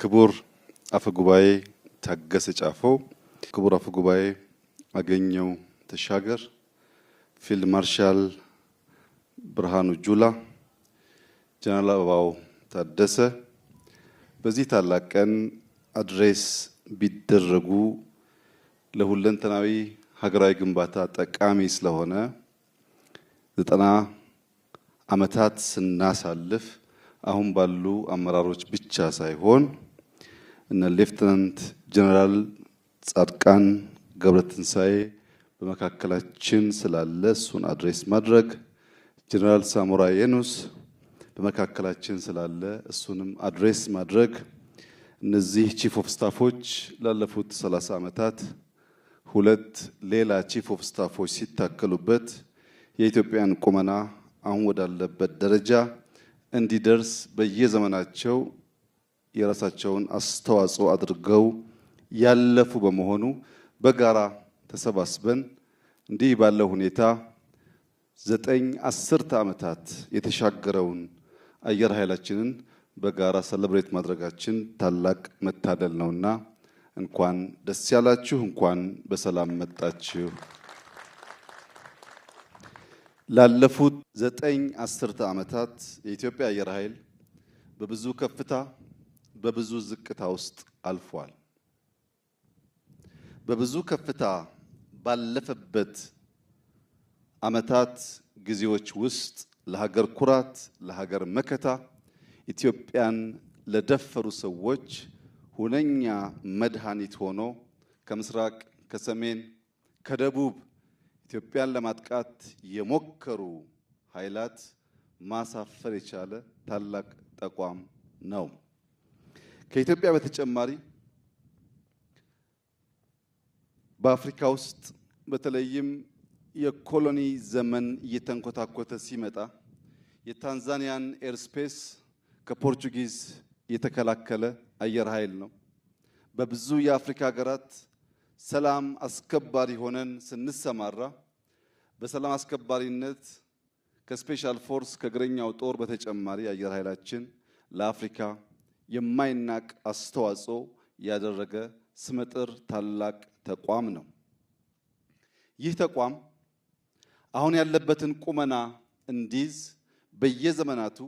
ክቡር አፈጉባኤ ታገሰ ጫፎ፣ ክቡር አፈጉባኤ አገኘው ተሻገር፣ ፊልድ ማርሻል ብርሃኑ ጁላ፣ ጀነራል አበባው ታደሰ በዚህ ታላቅ ቀን አድሬስ ቢደረጉ ለሁለንተናዊ ሀገራዊ ግንባታ ጠቃሚ ስለሆነ 90 ዓመታት ስናሳልፍ አሁን ባሉ አመራሮች ብቻ ሳይሆን እነ ሌፍተናንት ጀነራል ጻድቃን ገብረትንሳኤ በመካከላችን ስላለ እሱን አድሬስ ማድረግ፣ ጀነራል ሳሞራ የኑስ በመካከላችን ስላለ እሱንም አድሬስ ማድረግ፣ እነዚህ ቺፍ ኦፍ ስታፎች ላለፉት 30 ዓመታት ሁለት ሌላ ቺፍ ኦፍ ስታፎች ሲታከሉበት የኢትዮጵያን ቁመና አሁን ወዳለበት ደረጃ እንዲደርስ በየዘመናቸው የራሳቸውን አስተዋጽኦ አድርገው ያለፉ በመሆኑ በጋራ ተሰባስበን እንዲህ ባለው ሁኔታ 9 ዓመታት የተሻገረውን አየር ኃይላችንን በጋራ ሰለብሬት ማድረጋችን ታላቅ መታደል ነውና እንኳን ደስ ያላችሁ፣ እንኳን በሰላም መጣችሁ። ላለፉት 9 ዓመታት የኢትዮጵያ አየር ኃይል በብዙ ከፍታ በብዙ ዝቅታ ውስጥ አልፏል። በብዙ ከፍታ ባለፈበት ዓመታት ጊዜዎች ውስጥ ለሀገር ኩራት፣ ለሀገር መከታ ኢትዮጵያን ለደፈሩ ሰዎች ሁነኛ መድኃኒት ሆኖ ከምስራቅ፣ ከሰሜን፣ ከደቡብ ኢትዮጵያን ለማጥቃት የሞከሩ ኃይላት ማሳፈር የቻለ ታላቅ ተቋም ነው። ከኢትዮጵያ በተጨማሪ በአፍሪካ ውስጥ በተለይም የኮሎኒ ዘመን እየተንኮታኮተ ሲመጣ የታንዛኒያን ኤርስፔስ ከፖርቹጊዝ የተከላከለ አየር ኃይል ነው። በብዙ የአፍሪካ ሀገራት ሰላም አስከባሪ ሆነን ስንሰማራ በሰላም አስከባሪነት ከስፔሻል ፎርስ ከእግረኛው ጦር በተጨማሪ አየር ኃይላችን ለአፍሪካ የማይናቅ አስተዋጽኦ ያደረገ ስመጥር ታላቅ ተቋም ነው። ይህ ተቋም አሁን ያለበትን ቁመና እንዲይዝ በየዘመናቱ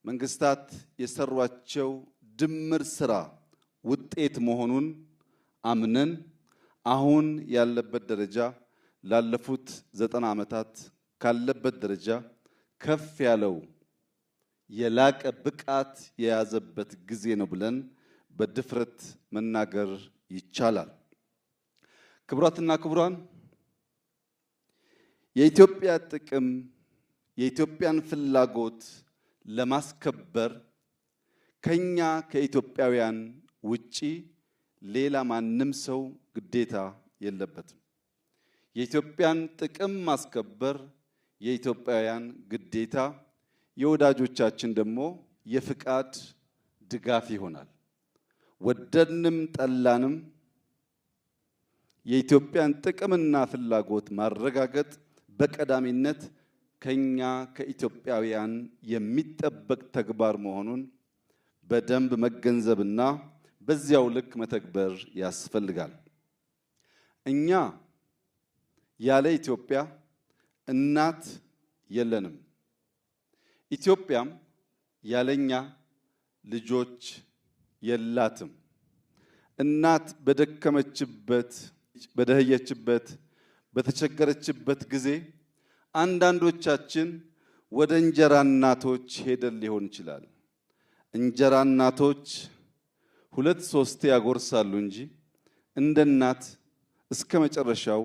መንግስታት የሰሯቸው ድምር ስራ ውጤት መሆኑን አምነን አሁን ያለበት ደረጃ ላለፉት 90 ዓመታት ካለበት ደረጃ ከፍ ያለው የላቀ ብቃት የያዘበት ጊዜ ነው ብለን በድፍረት መናገር ይቻላል። ክቡራትና ክቡራን፣ የኢትዮጵያ ጥቅም የኢትዮጵያን ፍላጎት ለማስከበር ከኛ ከኢትዮጵያውያን ውጪ ሌላ ማንም ሰው ግዴታ የለበትም። የኢትዮጵያን ጥቅም ማስከበር የኢትዮጵያውያን ግዴታ፣ የወዳጆቻችን ደግሞ የፍቃድ ድጋፍ ይሆናል። ወደድንም ጠላንም የኢትዮጵያን ጥቅምና ፍላጎት ማረጋገጥ በቀዳሚነት ከኛ ከኢትዮጵያውያን የሚጠበቅ ተግባር መሆኑን በደንብ መገንዘብና በዚያው ልክ መተግበር ያስፈልጋል። እኛ ያለ ኢትዮጵያ እናት የለንም። ኢትዮጵያም ያለኛ ልጆች የላትም። እናት በደከመችበት፣ በደህየችበት፣ በተቸገረችበት ጊዜ አንዳንዶቻችን ወደ እንጀራ እናቶች ሄደን ሊሆን ይችላል። እንጀራ እናቶች 2-3 ያጎርሳሉ እንጂ እንደ እናት እስከ መጨረሻው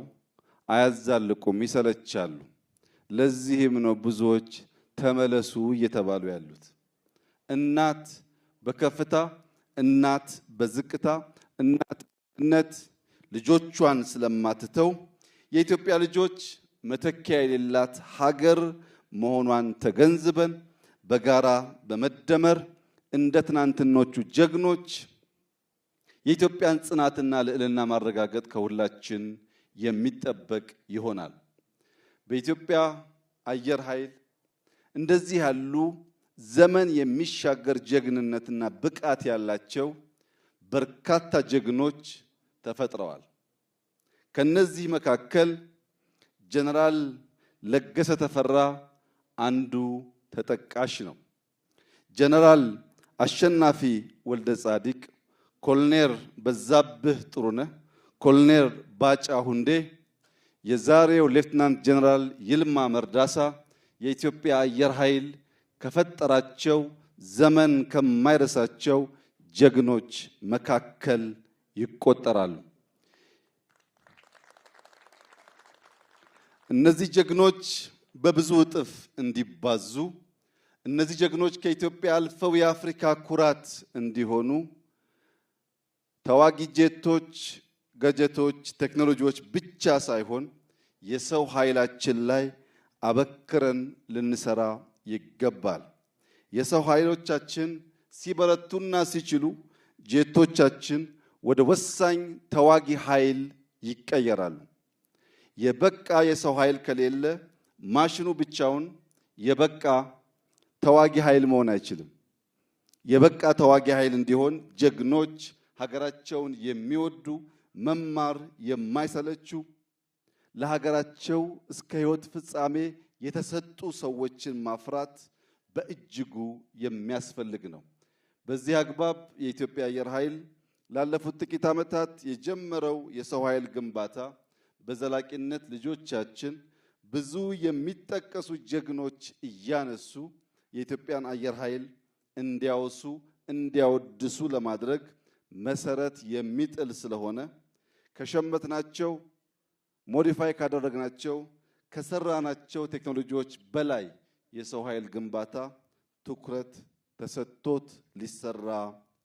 አያዛልቁም፣ ይሰለቻሉ። ለዚህም ነው ብዙዎች ተመለሱ እየተባሉ ያሉት። እናት በከፍታ፣ እናት በዝቅታ፣ እናትነት ልጆቿን ስለማትተው የኢትዮጵያ ልጆች መተኪያ የሌላት ሀገር መሆኗን ተገንዝበን በጋራ በመደመር እንደ ትናንትኖቹ ጀግኖች የኢትዮጵያን ጽናትና ልዕልና ማረጋገጥ ከሁላችን የሚጠበቅ ይሆናል። በኢትዮጵያ አየር ኃይል እንደዚህ ያሉ ዘመን የሚሻገር ጀግንነትና ብቃት ያላቸው በርካታ ጀግኖች ተፈጥረዋል። ከነዚህ መካከል ጀነራል ለገሰ ተፈራ አንዱ ተጠቃሽ ነው። ጀነራል አሸናፊ ወልደ ጻዲቅ፣ ኮሎኔል በዛብህ ጥሩነህ፣ ኮሎኔል ባጫ ሁንዴ፣ የዛሬው ሌፍትናንት ጀነራል ይልማ መርዳሳ የኢትዮጵያ አየር ኃይል ከፈጠራቸው ዘመን ከማይረሳቸው ጀግኖች መካከል ይቆጠራሉ። እነዚህ ጀግኖች በብዙ እጥፍ እንዲባዙ፣ እነዚህ ጀግኖች ከኢትዮጵያ አልፈው የአፍሪካ ኩራት እንዲሆኑ ተዋጊ ጄቶች፣ ገጀቶች፣ ቴክኖሎጂዎች ብቻ ሳይሆን የሰው ኃይላችን ላይ አበክረን ልንሰራ ይገባል። የሰው ኃይሎቻችን ሲበረቱና ሲችሉ ጄቶቻችን ወደ ወሳኝ ተዋጊ ኃይል ይቀየራሉ። የበቃ የሰው ኃይል ከሌለ ማሽኑ ብቻውን የበቃ ተዋጊ ኃይል መሆን አይችልም። የበቃ ተዋጊ ኃይል እንዲሆን ጀግኖች፣ ሀገራቸውን የሚወዱ መማር የማይሰለቹ ለሀገራቸው እስከ ሕይወት ፍጻሜ የተሰጡ ሰዎችን ማፍራት በእጅጉ የሚያስፈልግ ነው። በዚህ አግባብ የኢትዮጵያ አየር ኃይል ላለፉት ጥቂት ዓመታት የጀመረው የሰው ኃይል ግንባታ በዘላቂነት ልጆቻችን ብዙ የሚጠቀሱ ጀግኖች እያነሱ የኢትዮጵያን አየር ኃይል እንዲያወሱ እንዲያወድሱ ለማድረግ መሰረት የሚጥል ስለሆነ ከሸመትናቸው ሞዲፋይ ካደረግናቸው ከሰራናቸው ቴክኖሎጂዎች በላይ የሰው ኃይል ግንባታ ትኩረት ተሰጥቶት ሊሰራ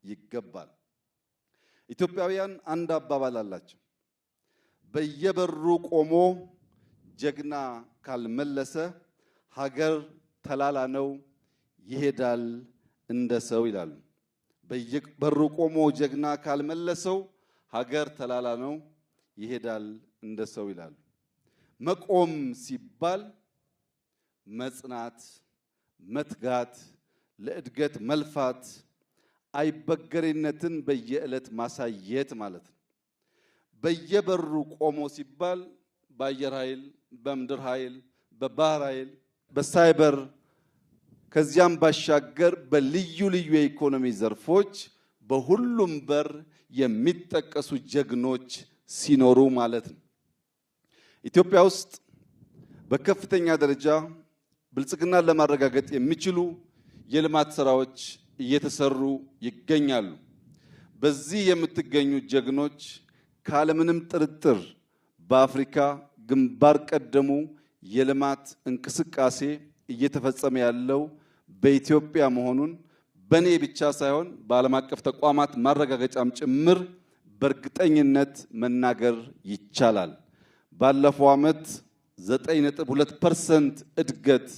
ይገባል። ኢትዮጵያውያን አንድ አባባል አላቸው። በየበሩ ቆሞ ጀግና ካልመለሰ ሀገር ተላላ ነው ይሄዳል እንደ ሰው ይላሉ። በየበሩ ቆሞ ጀግና ካልመለሰው ሀገር ተላላ ነው ይሄዳል እንደ ሰው ይላሉ። መቆም ሲባል መጽናት፣ መትጋት፣ ለእድገት መልፋት፣ አይበገሬነትን በየዕለት ማሳየት ማለት ነው። በየበሩ ቆሞ ሲባል በአየር ኃይል፣ በምድር ኃይል፣ በባህር ኃይል፣ በሳይበር ከዚያም ባሻገር በልዩ ልዩ የኢኮኖሚ ዘርፎች በሁሉም በር የሚጠቀሱ ጀግኖች ሲኖሩ ማለት ነው። ኢትዮጵያ ውስጥ በከፍተኛ ደረጃ ብልጽግናን ለማረጋገጥ የሚችሉ የልማት ስራዎች እየተሰሩ ይገኛሉ። በዚህ የምትገኙ ጀግኖች ካለምንም ጥርጥር በአፍሪካ ግንባር ቀደሙ የልማት እንቅስቃሴ እየተፈጸመ ያለው በኢትዮጵያ መሆኑን በኔ ብቻ ሳይሆን በዓለም አቀፍ ተቋማት ማረጋገጫም ጭምር በእርግጠኝነት መናገር ይቻላል። ባለፈው ዓመት 9.2% እድገት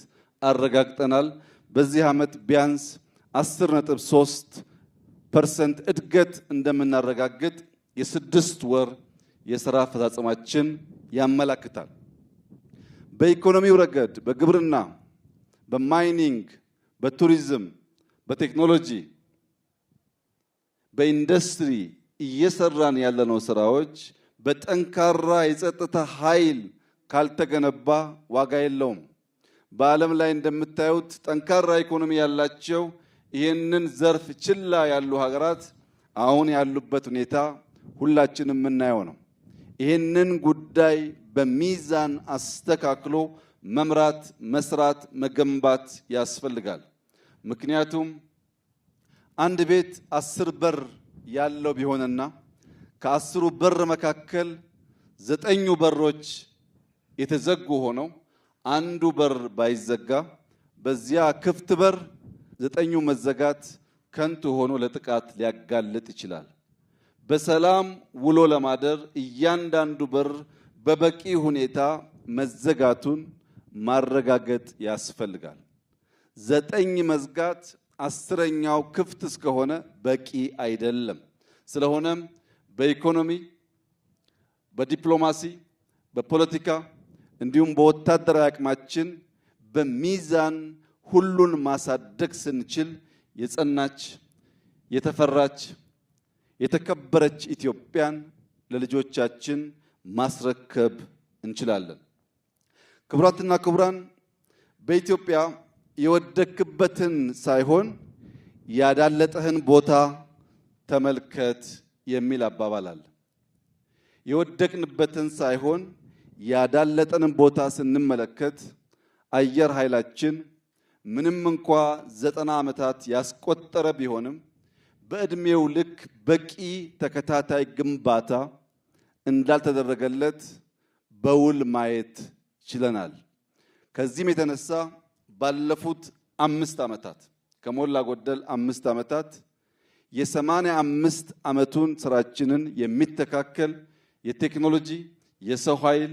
አረጋግጠናል። በዚህ ዓመት ቢያንስ 10.3% እድገት እንደምናረጋግጥ የ6 ወር የሥራ አፈጻጸማችን ያመላክታል። በኢኮኖሚው ረገድ በግብርና፣ በማይኒንግ፣ በቱሪዝም፣ በቴክኖሎጂ፣ በኢንዱስትሪ እየሰራን ያለነው ስራዎች በጠንካራ የጸጥታ ኃይል ካልተገነባ ዋጋ የለውም። በዓለም ላይ እንደምታዩት ጠንካራ ኢኮኖሚ ያላቸው ይህንን ዘርፍ ችላ ያሉ ሀገራት አሁን ያሉበት ሁኔታ ሁላችንም የምናየው ነው። ይህንን ጉዳይ በሚዛን አስተካክሎ መምራት፣ መስራት፣ መገንባት ያስፈልጋል። ምክንያቱም አንድ ቤት 10 በር ያለው ቢሆንና ከ10ሩ በር መካከል 9ኙ በሮች የተዘጉ ሆነው አንዱ በር ባይዘጋ በዚያ ክፍት በር 9ኙ መዘጋት ከንቱ ሆኖ ለጥቃት ሊያጋልጥ ይችላል። በሰላም ውሎ ለማደር እያንዳንዱ በር በበቂ ሁኔታ መዘጋቱን ማረጋገጥ ያስፈልጋል። 9 መዝጋት 10ኛው ክፍት እስከሆነ በቂ አይደለም። ስለሆነም በኢኮኖሚ፣ በዲፕሎማሲ፣ በፖለቲካ እንዲሁም በወታደራዊ አቅማችን በሚዛን ሁሉን ማሳደግ ስንችል የጸናች የተፈራች የተከበረች ኢትዮጵያን ለልጆቻችን ማስረከብ እንችላለን። ክቡራትና ክቡራን፣ በኢትዮጵያ የወደክበትን ሳይሆን ያዳለጠህን ቦታ ተመልከት የሚል አባባል አለ። የወደቅንበትን ሳይሆን ያዳለጠንን ቦታ ስንመለከት አየር ኃይላችን ምንም እንኳ 90 ዓመታት ያስቆጠረ ቢሆንም በእድሜው ልክ በቂ ተከታታይ ግንባታ እንዳልተደረገለት በውል ማየት ችለናል። ከዚህም የተነሳ ባለፉት 5 ዓመታት ከሞላ ጎደል 5 ዓመታት የ85 ዓመቱን ስራችንን የሚተካከል የቴክኖሎጂ የሰው ኃይል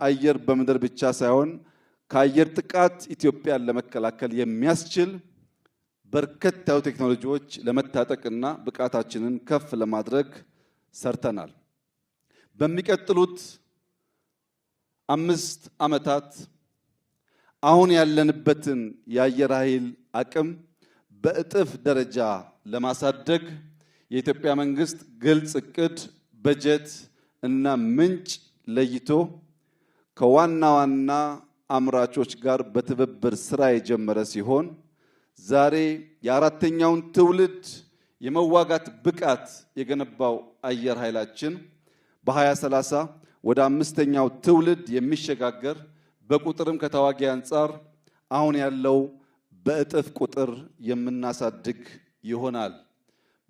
አየር በምድር ብቻ ሳይሆን ከአየር ጥቃት ኢትዮጵያን ለመከላከል የሚያስችል በርከት ያሉ ቴክኖሎጂዎች ለመታጠቅና ብቃታችንን ከፍ ለማድረግ ሰርተናል። በሚቀጥሉት 5 ዓመታት አሁን ያለንበትን የአየር ኃይል አቅም በእጥፍ ደረጃ ለማሳደግ የኢትዮጵያ መንግስት ግልጽ እቅድ፣ በጀት እና ምንጭ ለይቶ ከዋና ዋና አምራቾች ጋር በትብብር ስራ የጀመረ ሲሆን ዛሬ የአራተኛውን ትውልድ የመዋጋት ብቃት የገነባው አየር ኃይላችን በ2030 ወደ 5ኛው ትውልድ የሚሸጋገር በቁጥርም ከተዋጊ አንጻር አሁን ያለው በእጥፍ ቁጥር የምናሳድግ ይሆናል።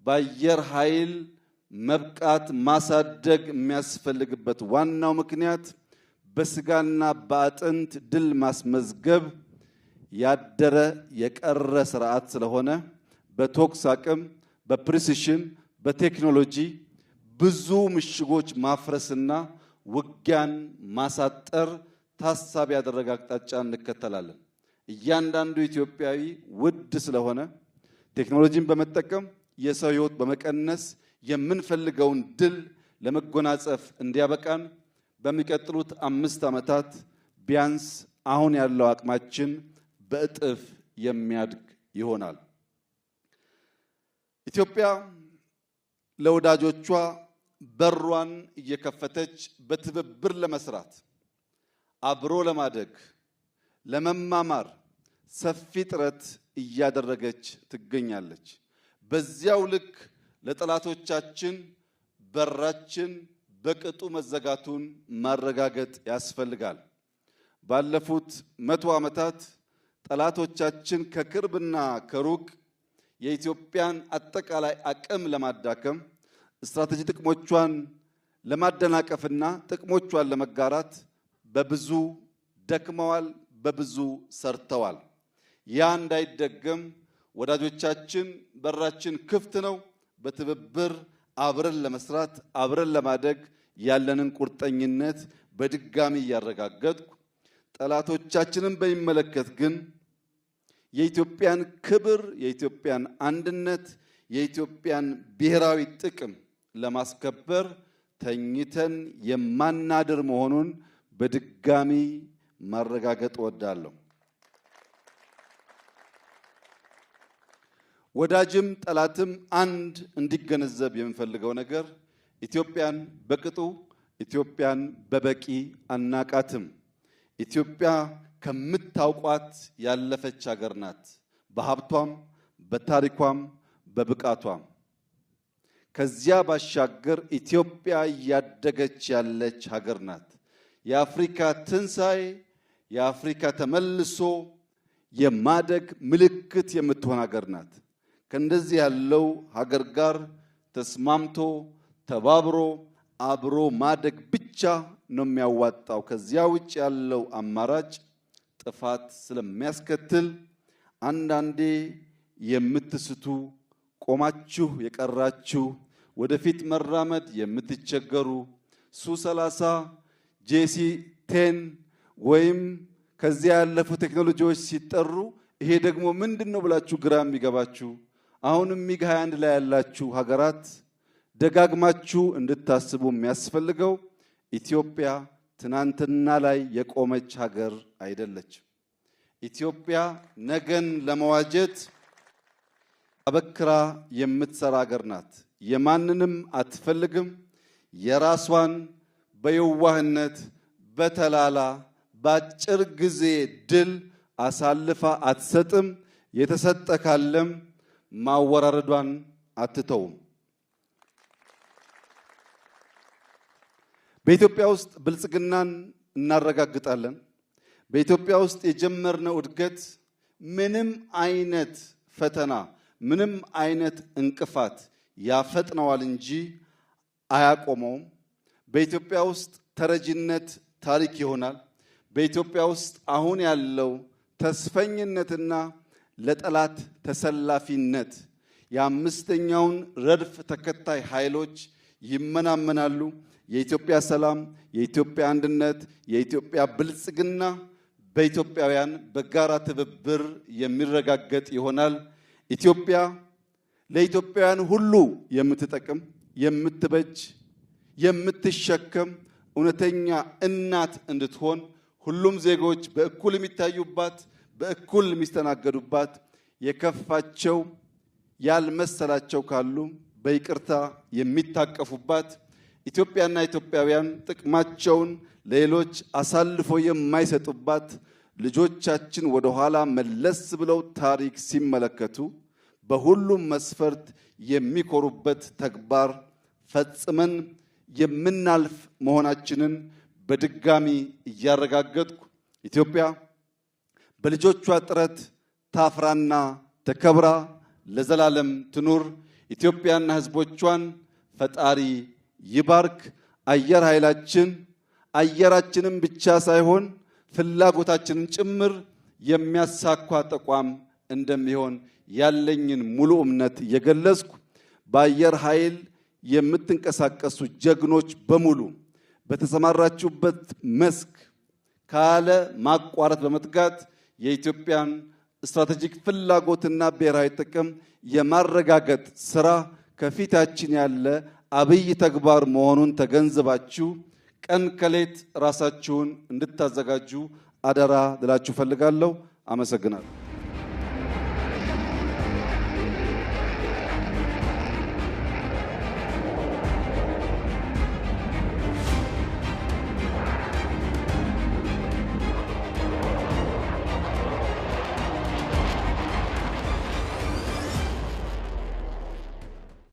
በአየር ኃይል መብቃት ማሳደግ የሚያስፈልግበት ዋናው ምክንያት በስጋና በአጥንት ድል ማስመዝገብ ያደረ የቀረ ስርዓት ስለሆነ በቶክስ አቅም፣ በፕሪሲሽን፣ በቴክኖሎጂ ብዙ ምሽጎች ማፍረስና ውጊያን ማሳጠር ታሳቢ ያደረገ አቅጣጫ እንከተላለን። እያንዳንዱ ኢትዮጵያዊ ውድ ስለሆነ ቴክኖሎጂን በመጠቀም የሰው ሕይወት በመቀነስ የምንፈልገውን ድል ለመጎናጸፍ እንዲያበቃን በሚቀጥሉት 5 ዓመታት ቢያንስ አሁን ያለው አቅማችን በእጥፍ የሚያድግ ይሆናል። ኢትዮጵያ ለወዳጆቿ በሯን እየከፈተች በትብብር ለመስራት አብሮ ለማደግ ለመማማር ሰፊ ጥረት እያደረገች ትገኛለች። በዚያው ልክ ለጠላቶቻችን በራችን በቅጡ መዘጋቱን ማረጋገጥ ያስፈልጋል። ባለፉት 100 ዓመታት ጠላቶቻችን ከቅርብና ከሩቅ የኢትዮጵያን አጠቃላይ አቅም ለማዳከም ስትራቴጂ ጥቅሞቿን ለማደናቀፍና ጥቅሞቿን ለመጋራት በብዙ ደክመዋል፣ በብዙ ሰርተዋል። ያ እንዳይደገም ወዳጆቻችን በራችን ክፍት ነው። በትብብር አብረን ለመስራት አብረን ለማደግ ያለንን ቁርጠኝነት በድጋሚ እያረጋገጥኩ ጠላቶቻችንን በሚመለከት ግን የኢትዮጵያን ክብር፣ የኢትዮጵያን አንድነት፣ የኢትዮጵያን ብሔራዊ ጥቅም ለማስከበር ተኝተን የማናድር መሆኑን በድጋሚ ማረጋገጥ እወዳለሁ። ወዳጅም ጠላትም አንድ እንዲገነዘብ የምፈልገው ነገር ኢትዮጵያን በቅጡ ኢትዮጵያን በበቂ አናቃትም። ኢትዮጵያ ከምታውቋት ያለፈች ሀገር ናት። በሀብቷም በታሪኳም በብቃቷም። ከዚያ ባሻገር ኢትዮጵያ እያደገች ያለች ሀገር ናት። የአፍሪካ ትንሣኤ፣ የአፍሪካ ተመልሶ የማደግ ምልክት የምትሆን ሀገር ናት። ከእንደዚህ ያለው ሀገር ጋር ተስማምቶ ተባብሮ አብሮ ማደግ ብቻ ነው የሚያዋጣው። ከዚያ ውጭ ያለው አማራጭ ጥፋት ስለሚያስከትል አንዳንዴ የምትስቱ ቆማችሁ የቀራችሁ ወደፊት መራመድ የምትቸገሩ ሱ30 JC10 ወይም ከዚያ ያለፉ ቴክኖሎጂዎች ሲጠሩ ይሄ ደግሞ ምንድነው ብላችሁ ግራ የሚገባችሁ አሁንም ሚግ 21 ላይ ያላችሁ ሀገራት ደጋግማችሁ እንድታስቡ የሚያስፈልገው ኢትዮጵያ ትናንትና ላይ የቆመች ሀገር አይደለችም። ኢትዮጵያ ነገን ለመዋጀት አበክራ የምትሰራ ሀገር ናት። የማንንም አትፈልግም። የራሷን በየዋህነት በተላላ በአጭር ጊዜ ድል አሳልፋ አትሰጥም። የተሰጠ ካለም ማወራረዷን አትተውም። በኢትዮጵያ ውስጥ ብልጽግናን እናረጋግጣለን። በኢትዮጵያ ውስጥ የጀመርነው እድገት ምንም አይነት ፈተና፣ ምንም አይነት እንቅፋት ያፈጥነዋል እንጂ አያቆመውም። በኢትዮጵያ ውስጥ ተረጂነት ታሪክ ይሆናል። በኢትዮጵያ ውስጥ አሁን ያለው ተስፈኝነትና ለጠላት ተሰላፊነት የአምስተኛውን ረድፍ ተከታይ ኃይሎች ይመናመናሉ። የኢትዮጵያ ሰላም፣ የኢትዮጵያ አንድነት፣ የኢትዮጵያ ብልጽግና በኢትዮጵያውያን በጋራ ትብብር የሚረጋገጥ ይሆናል። ኢትዮጵያ ለኢትዮጵያውያን ሁሉ የምትጠቅም፣ የምትበጅ፣ የምትሸከም እውነተኛ እናት እንድትሆን ሁሉም ዜጎች በእኩል የሚታዩባት፣ በእኩል የሚስተናገዱባት፣ የከፋቸው ያልመሰላቸው ካሉ በይቅርታ የሚታቀፉባት፣ ኢትዮጵያና ኢትዮጵያውያን ጥቅማቸውን ለሌሎች አሳልፎ የማይሰጡባት፣ ልጆቻችን ወደ ኋላ መለስ ብለው ታሪክ ሲመለከቱ በሁሉም መስፈርት የሚኮሩበት ተግባር ፈጽመን የምናልፍ መሆናችንን በድጋሚ እያረጋገጥኩ ኢትዮጵያ በልጆቿ ጥረት ታፍራና ተከብራ ለዘላለም ትኑር። ኢትዮጵያና ሕዝቦቿን ፈጣሪ ይባርክ። አየር ኃይላችን አየራችንን ብቻ ሳይሆን ፍላጎታችንን ጭምር የሚያሳካ ተቋም እንደሚሆን ያለኝን ሙሉ እምነት እየገለጽኩ በአየር ኃይል የምትንቀሳቀሱ ጀግኖች በሙሉ በተሰማራችሁበት መስክ ካለ ማቋረጥ በመትጋት የኢትዮጵያን ስትራቴጂክ ፍላጎትና ብሔራዊ ጥቅም የማረጋገጥ ስራ ከፊታችን ያለ አብይ ተግባር መሆኑን ተገንዝባችሁ ቀን ከሌት ራሳችሁን እንድታዘጋጁ አደራ ልላችሁ ፈልጋለሁ። አመሰግናለሁ።